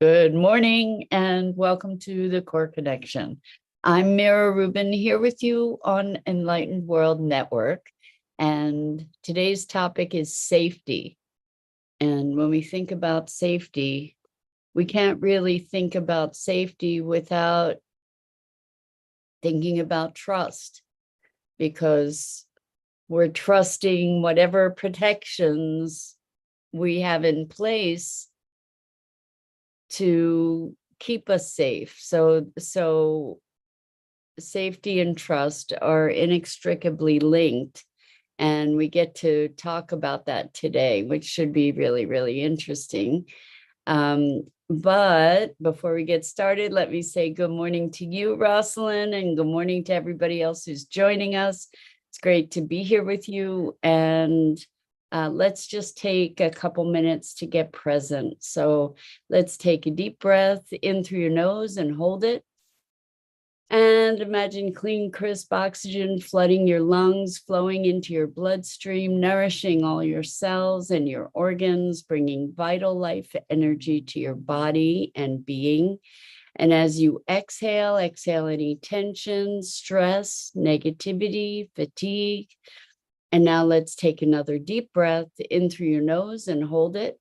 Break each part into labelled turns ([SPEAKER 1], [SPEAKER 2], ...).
[SPEAKER 1] Good morning and welcome to the Core Connection. I'm Mira Rubin here with you on Enlightened World Network. And today's topic is safety. And when we think about safety, we can't really think about safety without thinking about trust, because we're trusting whatever protections we have in place to keep us safe. So safety and trust are inextricably linked, and we get to talk about that today, which should be really, really interesting. But before we get started, let me say good morning to you, Rosalind, and good morning to everybody else who's joining us. It's great to be here with you, and let's just take a couple minutes to get present. So let's take a deep breath in through your nose and hold it. And imagine clean, crisp oxygen flooding your lungs, flowing into your bloodstream, nourishing all your cells and your organs, bringing vital life energy to your body and being. And as you exhale any tension, stress, negativity, fatigue. And now let's take another deep breath in through your nose and hold it.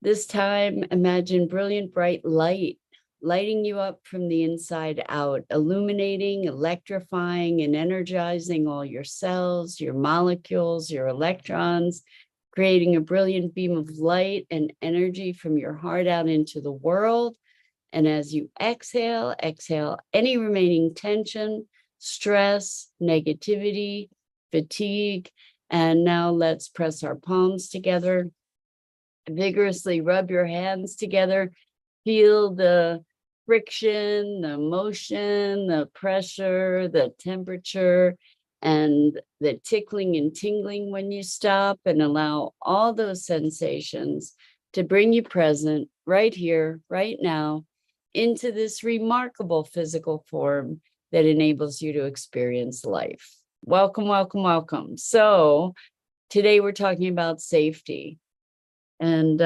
[SPEAKER 1] This time, imagine brilliant, bright light lighting you up from the inside out, illuminating, electrifying, and energizing all your cells, your molecules, your electrons, creating a brilliant beam of light and energy from your heart out into the world. And as you exhale any remaining tension, stress, negativity, fatigue. And now let's press our palms together, vigorously rub your hands together, feel the friction, the motion, the pressure, the temperature, and the tickling and tingling when you stop, and allow all those sensations to bring you present right here, right now, into this remarkable physical form that enables you to experience life. Welcome, welcome, welcome. So today we're talking about safety. And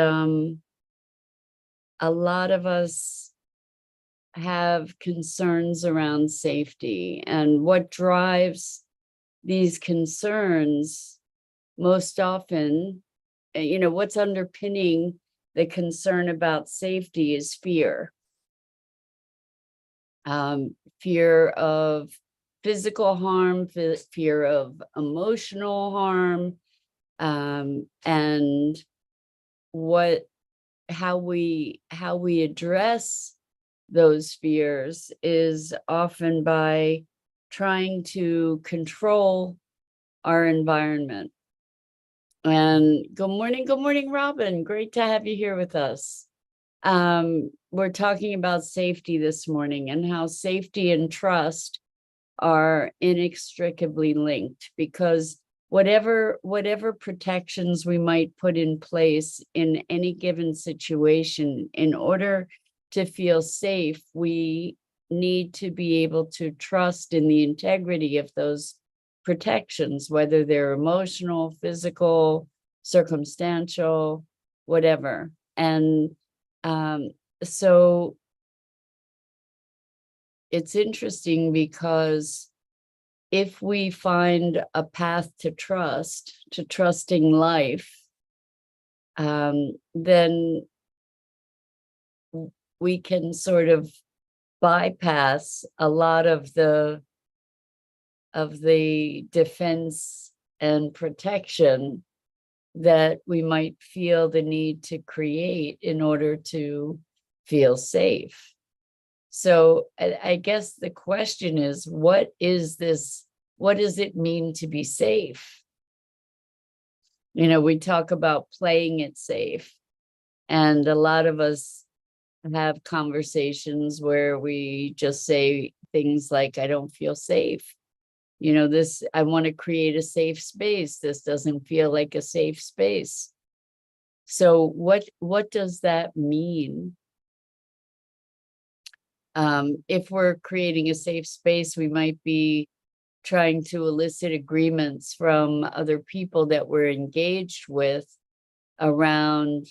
[SPEAKER 1] a lot of us have concerns around safety, and what drives these concerns most often, what's underpinning the concern about safety is fear. Fear of physical harm, fear of emotional harm, and how we address those fears is often by trying to control our environment. And good morning, Robin. Great to have you here with us. We're talking about safety this morning, and how safety and trust are inextricably linked, because whatever protections we might put in place in any given situation, in order to feel safe, we need to be able to trust in the integrity of those protections, whether they're emotional, physical, circumstantial, whatever. And so it's interesting, because if we find a path to trusting life, then we can sort of bypass a lot of the defense and protection that we might feel the need to create in order to feel safe. So I guess the question is, what is this? What does it mean to be safe? We talk about playing it safe, and a lot of us have conversations where we just say things like, I don't feel safe. I want to create a safe space. This doesn't feel like a safe space. So what does that mean? If we're creating a safe space, we might be trying to elicit agreements from other people that we're engaged with around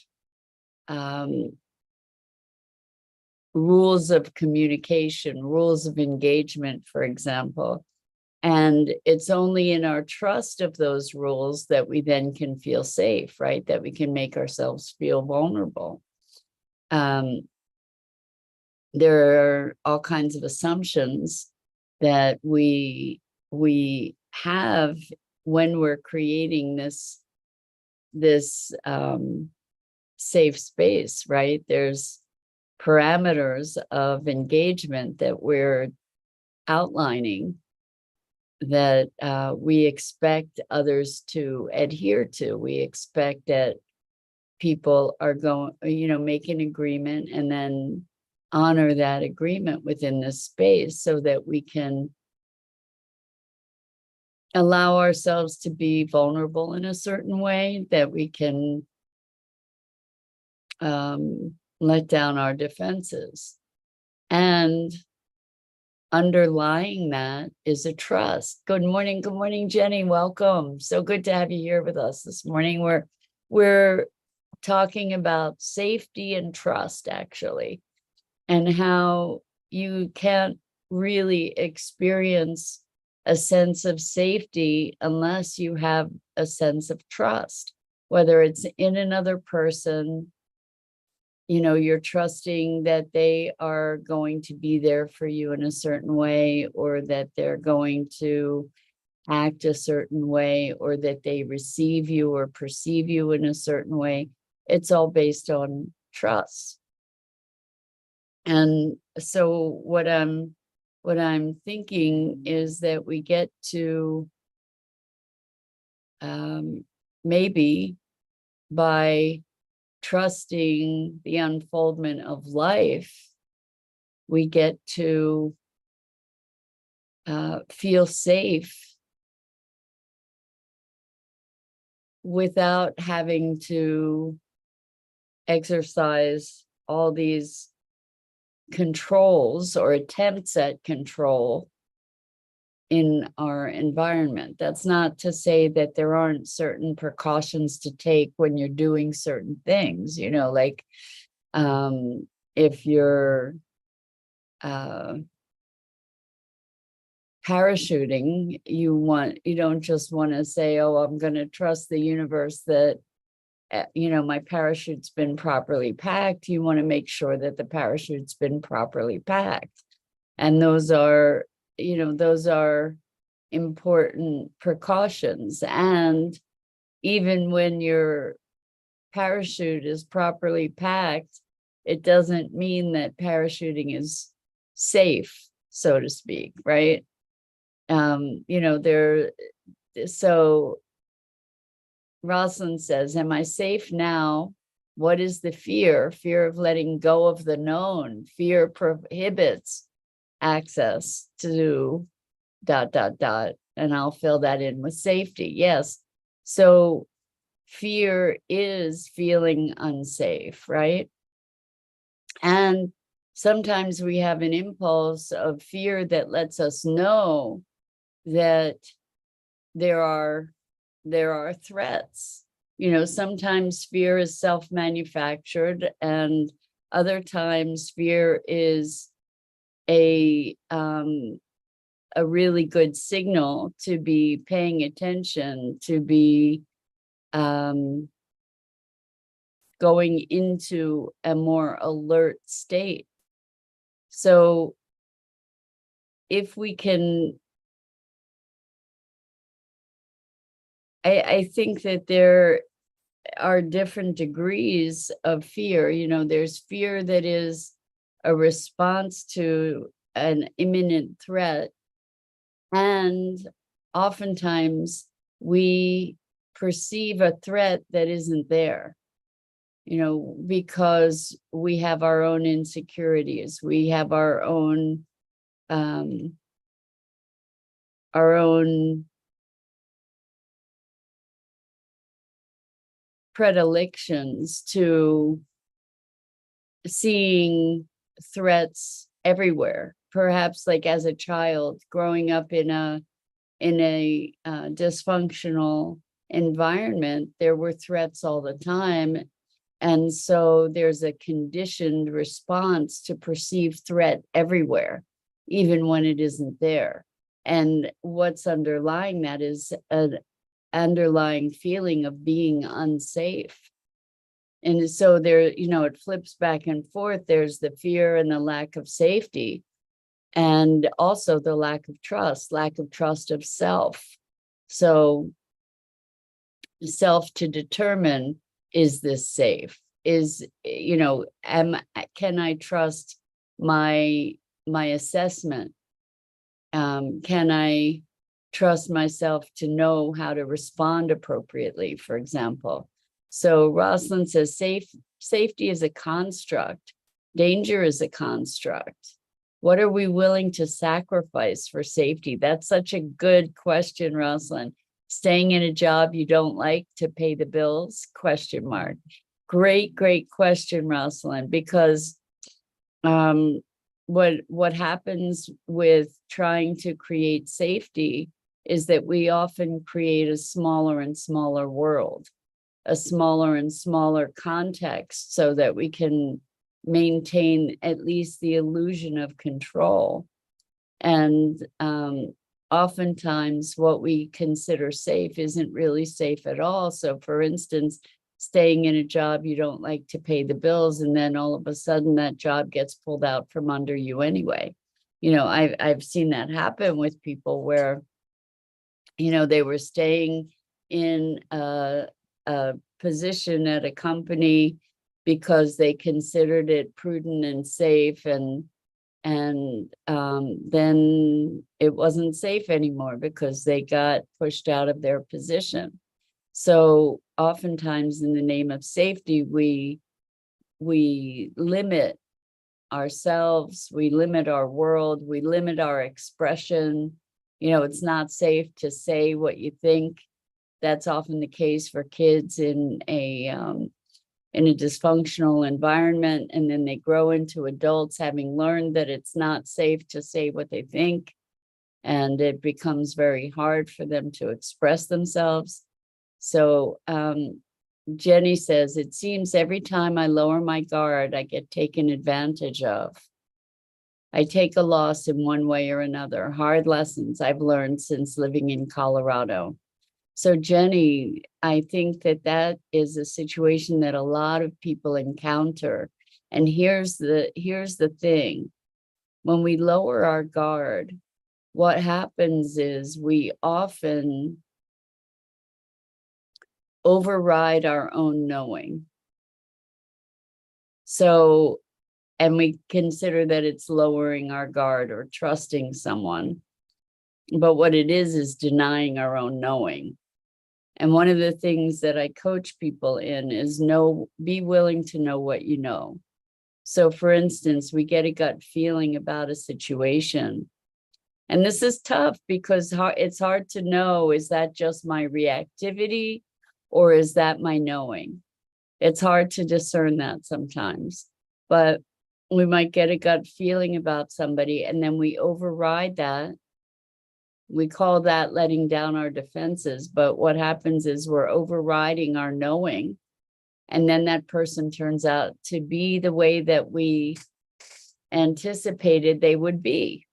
[SPEAKER 1] rules of communication, rules of engagement, for example. And it's only in our trust of those rules that we then can feel safe, right? That we can make ourselves feel vulnerable. There are all kinds of assumptions that we have when we're creating this safe space, right? There's parameters of engagement that we're outlining that we expect others to adhere to. We expect that people are going, make an agreement and then honor that agreement within this space so that we can allow ourselves to be vulnerable in a certain way, that we can let down our defenses. And underlying that is a trust. Good morning, Jenny. Welcome. So good to have you here with us this morning. We're talking about safety and trust, actually, and how you can't really experience a sense of safety unless you have a sense of trust, whether it's in another person. You're trusting that they are going to be there for you in a certain way, or that they're going to act a certain way, or that they receive you or perceive you in a certain way. It's all based on trust. And so what I'm thinking is that we get to maybe by trusting the unfoldment of life, we get to feel safe without having to exercise all these controls or attempts at control in our environment. That's not to say that there aren't certain precautions to take when you're doing certain things, like if you're parachuting, you don't just want to say, oh, I'm going to trust the universe that my parachute's been properly packed. You want to make sure that the parachute's been properly packed. And those are important precautions. And even when your parachute is properly packed, it doesn't mean that parachuting is safe, so to speak, right? So Rosalind says, am I safe now? What is the fear? Fear of letting go of the known. Fear prohibits access to ... And I'll fill that in with safety. Yes. So fear is feeling unsafe, right? And sometimes we have an impulse of fear that lets us know that there are threats. Sometimes fear is self-manufactured, and other times fear is a really good signal to be paying attention, to be going into a more alert state. So if we can, I think that there are different degrees of fear. There's fear that is a response to an imminent threat. And oftentimes we perceive a threat that isn't there, because we have our own insecurities. We have our own predilections to seeing threats everywhere. Perhaps like as a child growing up in a dysfunctional environment, there were threats all the time. And so there's a conditioned response to perceived threat everywhere, even when it isn't there. And what's underlying that is an underlying feeling of being unsafe. And so there, it flips back and forth. There's the fear and the lack of safety, and also the lack of trust of self. So self to determine, is this safe? Can I trust my assessment? Can I trust myself to know how to respond appropriately, for example? So Rosalind says safety is a construct. Danger is a construct. What are we willing to sacrifice for safety? That's such a good question, Rosalind. Staying in a job you don't like to pay the bills? ? Great question, Rosalind, because what happens with trying to create safety is that we often create a smaller and smaller world, a smaller and smaller context, so that we can maintain at least the illusion of control. And oftentimes what we consider safe isn't really safe at all. So for instance, staying in a job you don't like to pay the bills, and then all of a sudden that job gets pulled out from under you anyway. I've seen that happen with people where, they were staying in a position at a company because they considered it prudent and safe, and then it wasn't safe anymore because they got pushed out of their position. So oftentimes in the name of safety, we limit ourselves, we limit our world, we limit our expression. It's not safe to say what you think. That's often the case for kids in a dysfunctional environment, and then they grow into adults having learned that it's not safe to say what they think, and it becomes very hard for them to express themselves. So Jenny says, it seems every time I lower my guard, I get taken advantage of. I take a loss in one way or another. Hard lessons I've learned since living in Colorado. So Jenny, I think that is a situation that a lot of people encounter. And here's the thing. When we lower our guard, what happens is we often override our own knowing. So, and we consider that it's lowering our guard or trusting someone. But what it is denying our own knowing. And one of the things that I coach people in is be willing to know what you know. So for instance, we get a gut feeling about a situation. And this is tough because it's hard to know, is that just my reactivity or is that my knowing? It's hard to discern that sometimes, but we might get a gut feeling about somebody and then we override that. We call that letting down our defenses, but what happens is we're overriding our knowing, and then that person turns out to be the way that we anticipated they would be.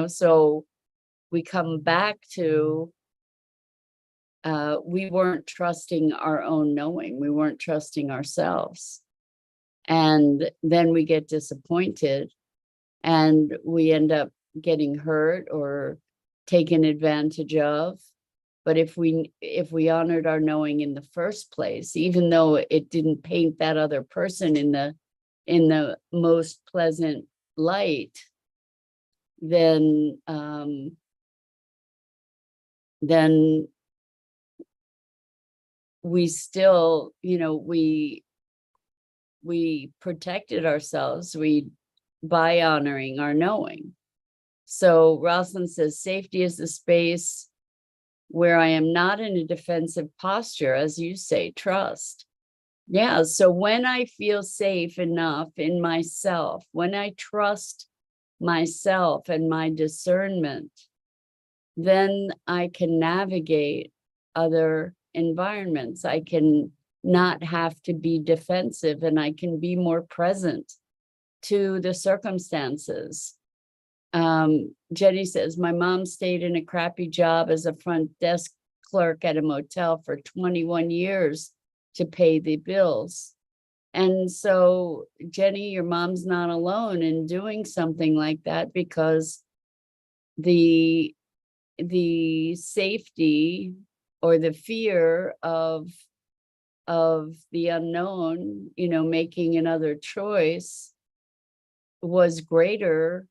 [SPEAKER 1] So we come back to we weren't trusting our own knowing, we weren't trusting ourselves, and then we get disappointed and we end up getting hurt or taken advantage of. But if we honored our knowing in the first place, even though it didn't paint that other person in the most pleasant light, then we still, we protected ourselves by honoring our knowing. So Rosalind says, safety is the space where I am not in a defensive posture, as you say, trust. Yeah, so when I feel safe enough in myself, when I trust myself and my discernment, then I can navigate other environments. I can not have to be defensive, and I can be more present to the circumstances. Jenny says, my mom stayed in a crappy job as a front desk clerk at a motel for 21 years to pay the bills. And so, Jenny, your mom's not alone in doing something like that, because the safety or the fear of the unknown, making another choice was greater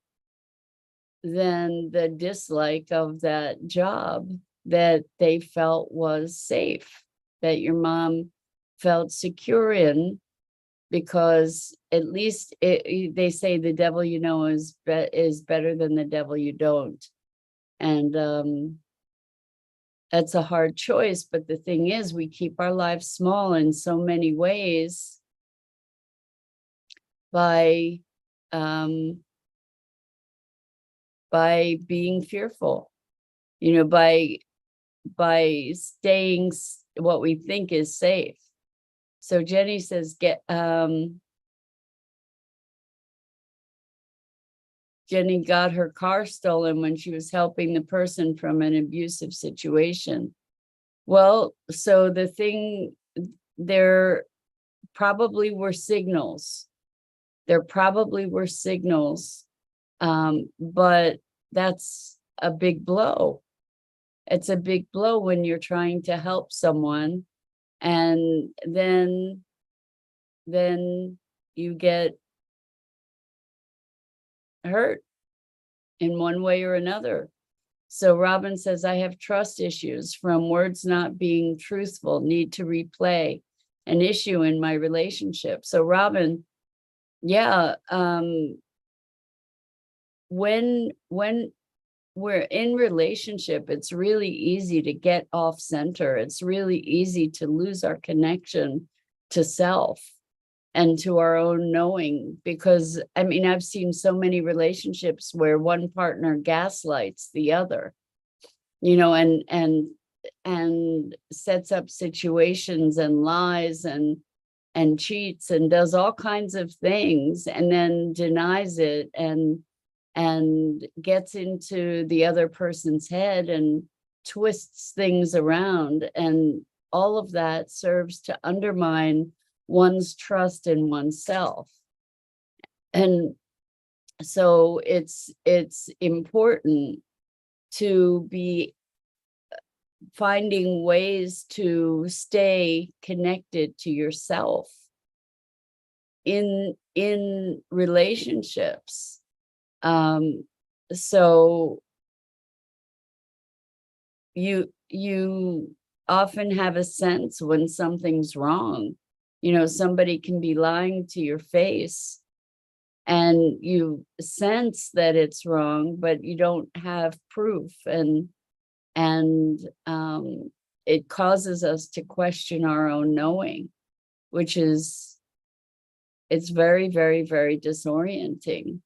[SPEAKER 1] than the dislike of that job that they felt was safe, that your mom felt secure in, because at least they say the devil you know is better than the devil you don't. And that's a hard choice. But the thing is, we keep our lives small in so many ways by being fearful, by staying what we think is safe. So Jenny says, Jenny got her car stolen when she was helping the person from an abusive situation. Well, so the thing, there probably were signals. But that's a big blow. It's a big blow when you're trying to help someone, and then you get hurt in one way or another. So Robin says, I have trust issues from words not being truthful, need to replay an issue in my relationship. So Robin, yeah, when we're in relationship, it's really easy to get off center. It's really easy to lose our connection to self and to our own knowing, because I've seen so many relationships where one partner gaslights the other, and sets up situations and lies and cheats and does all kinds of things, and then denies it and gets into the other person's head and twists things around. And all of that serves to undermine one's trust in oneself. And so it's important to be finding ways to stay connected to yourself in relationships. So you often have a sense when something's wrong. Somebody can be lying to your face and you sense that it's wrong, but you don't have proof, and it causes us to question our own knowing, which is, it's very, very, very disorienting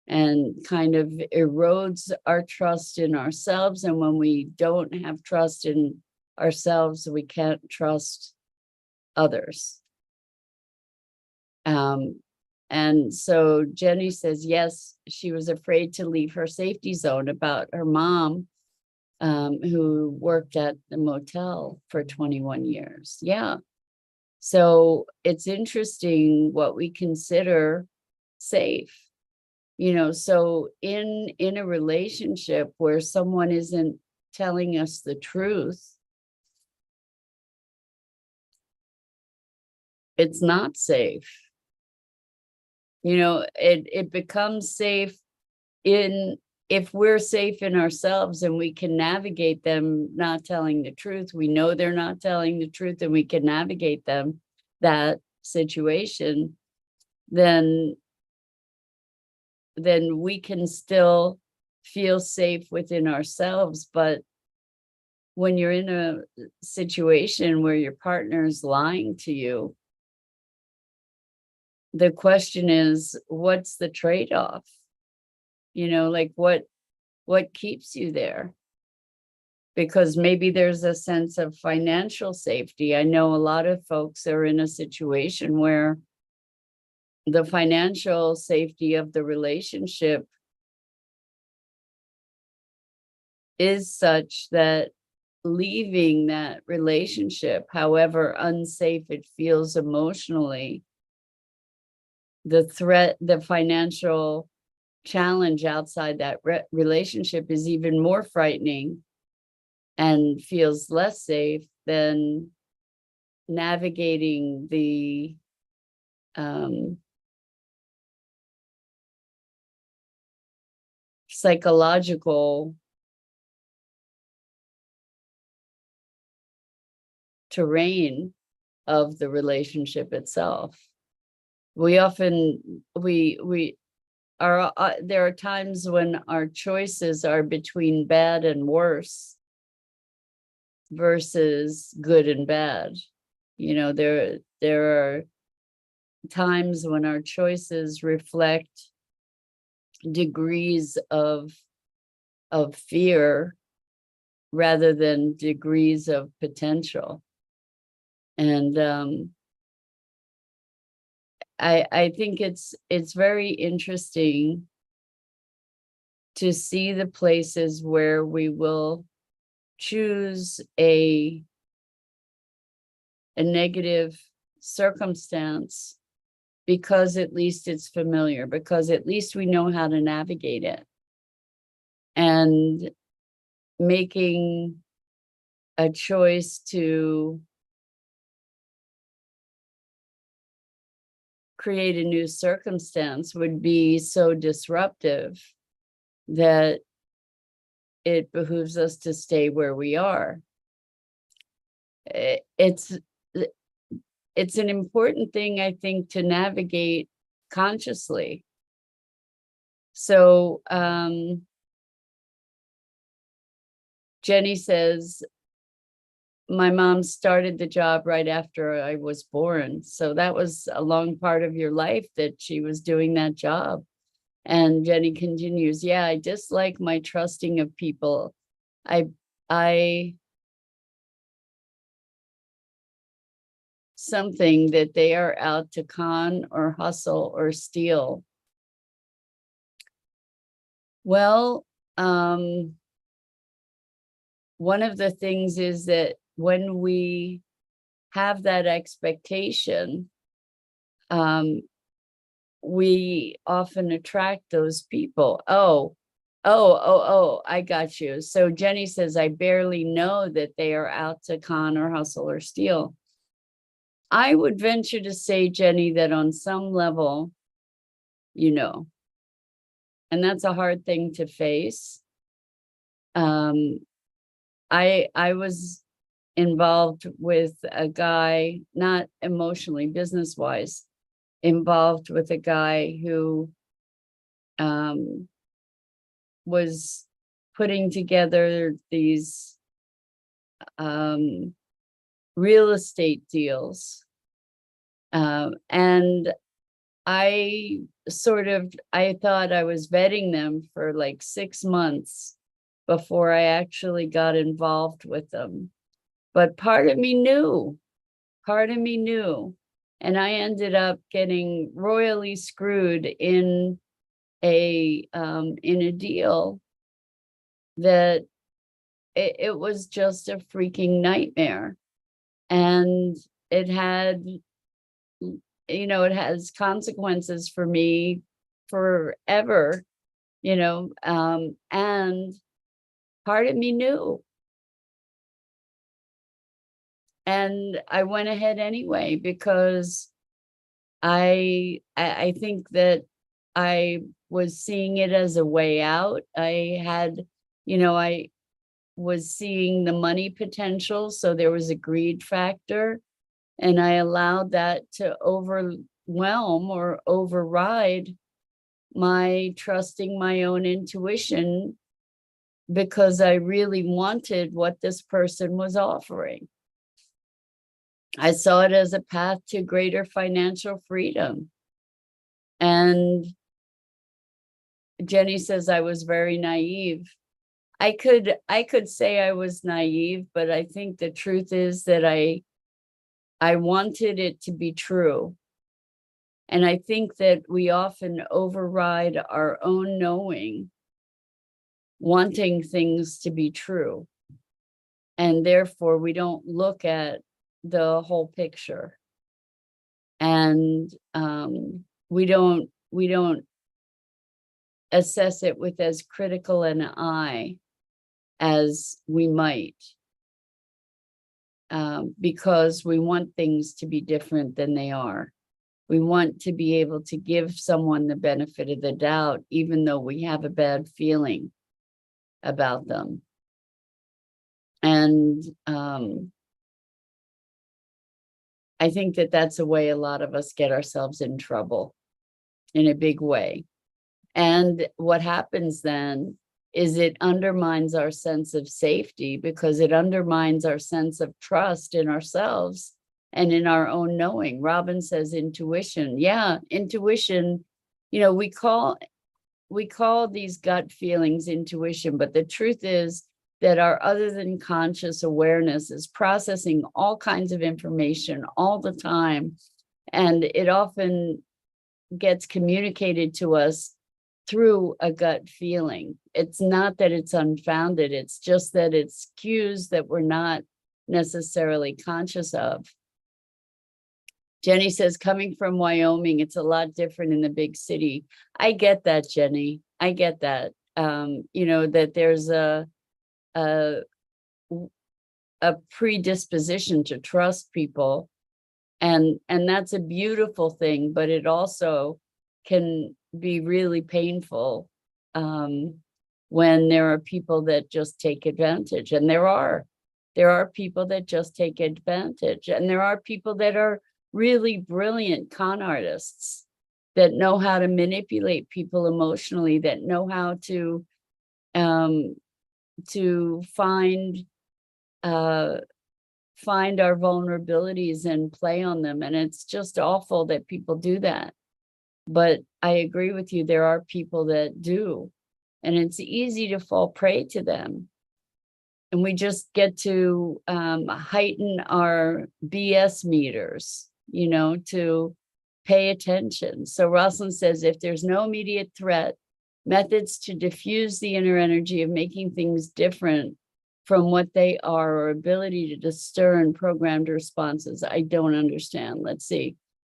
[SPEAKER 1] and kind of erodes our trust in ourselves. And when we don't have trust in ourselves, we can't trust others. And so Jenny says, yes, she was afraid to leave her safety zone about her mom, who worked at the motel for 21 years. Yeah. So it's interesting what we consider safe. So in a relationship where someone isn't telling us the truth, it's not safe. It becomes safe if we're safe in ourselves and we can navigate them not telling the truth. We know they're not telling the truth and we can navigate that situation, then we can still feel safe within ourselves. But when you're in a situation where your partner is lying to you, the question is, what's the trade-off? Like what keeps you there? because maybe there's a sense of financial safety. I know a lot of folks are in a situation where the financial safety of the relationship is such that leaving that relationship, however unsafe it feels emotionally, the threat, the financial challenge outside that relationship is even more frightening and feels less safe than navigating the psychological terrain of the relationship itself. We often, we are, there are times when our choices are between bad and worse versus good and bad. You know, there are times when our choices reflect degrees of fear rather than degrees of potential. And I think it's very interesting to see the places where we will choose a negative circumstance because at least it's familiar, because at least we know how to navigate it. And making a choice to create a new circumstance would be so disruptive that it behooves us to stay where we are. It's an important thing, I think, to navigate consciously. So Jenny says, my mom started the job right after I was born. So that was a long part of your life that she was doing that job. And Jenny continues, yeah, I dislike my trusting of people. I something that they are out to con or hustle or steal. Well, one of the things is that when we have that expectation, we often attract those people. Oh, I got you. So Jenny says, I barely know that they are out to con or hustle or steal. I would venture to say, Jenny, that on some level, you know, and that's a hard thing to face. I was involved with a guy, not emotionally, business-wise, involved with a guy who was putting together these real estate deals. And I thought I was vetting them for like 6 months before I actually got involved with them. But part of me knew, and I ended up getting royally screwed in a deal that it was just a freaking nightmare. And it had, it has consequences for me forever, and part of me knew. And I went ahead anyway, because I think that I was seeing it as a way out. I was seeing the money potential, so there was a greed factor, and I allowed that to overwhelm or override my trusting my own intuition, because I really wanted what this person was offering. I saw it as a path to greater financial freedom. And Jenny says I was very naive. I could say I was naive, but I think the truth is that I wanted it to be true. And I think that we often override our own knowing, wanting things to be true. And therefore we don't look at the whole picture. And we don't assess it with as critical an eye as we might, because we want things to be different than they are. We want to be able to give someone the benefit of the doubt, even though we have a bad feeling about them. And I think that that's a way a lot of us get ourselves in trouble in a big way. And what happens then is it undermines our sense of safety, because it undermines our sense of trust in ourselves and in our own knowing. Robin says intuition. Yeah, intuition, we call these gut feelings intuition, but the truth is that our other than conscious awareness is processing all kinds of information all the time. And it often gets communicated to us through a gut feeling. It's not that it's unfounded, it's just that it's cues that we're not necessarily conscious of. Jenny says, coming from Wyoming, it's a lot different in the big city. I get that, Jenny. I get that. That there's a predisposition to trust people, and that's a beautiful thing, but it also can be really painful when there are people that just take advantage. And there are people that just take advantage, and there are people that are really brilliant con artists that know how to manipulate people emotionally, that know how to find our vulnerabilities and play on them. And it's just awful that people do that. But I agree with you, there are people that do, and it's easy to fall prey to them. And we just get to heighten our BS meters, to pay attention. So Rosalind says, if there's no immediate threat, methods to diffuse the inner energy of making things different from what they are, or ability to discern programmed responses. I don't understand. Let's see.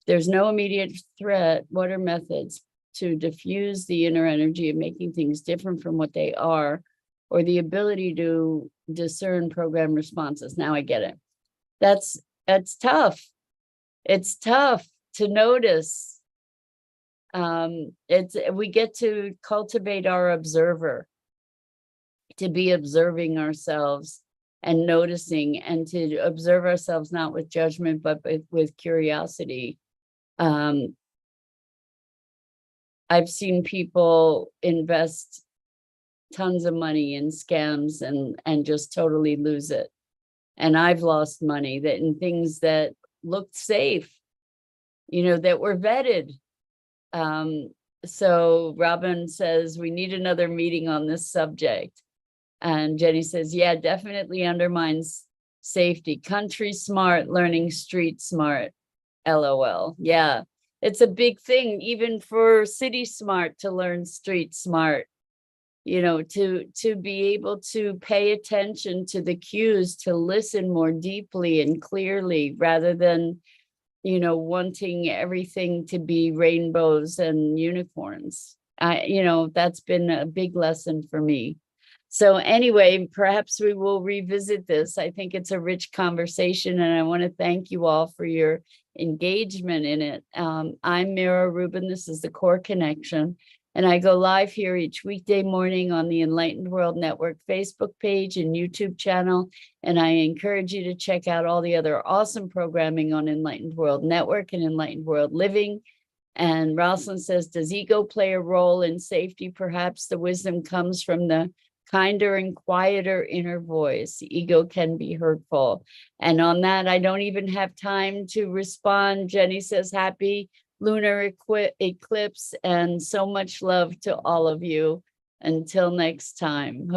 [SPEAKER 1] There's no immediate threat. What are methods to diffuse the inner energy of making things different from what they are, or the ability to discern programmed responses? Now I get it. That's tough. It's tough to notice. We get to cultivate our observer, to be observing ourselves and noticing, and to observe ourselves not with judgment, but with curiosity. I've seen people invest tons of money in scams and just totally lose it. And I've lost money that in things that looked safe, that were vetted. So Robin says, we need another meeting on this subject. And Jenny says, yeah, definitely undermines safety. Country smart, learning street smart. LOL. Yeah, it's a big thing, even for city smart to learn street smart, to be able to pay attention to the cues, to listen more deeply and clearly, rather than, wanting everything to be rainbows and unicorns. That's been a big lesson for me. So anyway, perhaps we will revisit this. I think it's a rich conversation, and I want to thank you all for your engagement in it. I'm Mira Rubin. This is the Core Connection, and I go live here each weekday morning on the Enlightened World Network Facebook page and YouTube channel. And I encourage you to check out all the other awesome programming on Enlightened World Network and Enlightened World Living. And Rosalind says, does ego play a role in safety? Perhaps the wisdom comes from the kinder and quieter inner voice. Ego can be hurtful. And on that, I don't even have time to respond. Jenny says, happy lunar eclipse, and so much love to all of you. Until next time.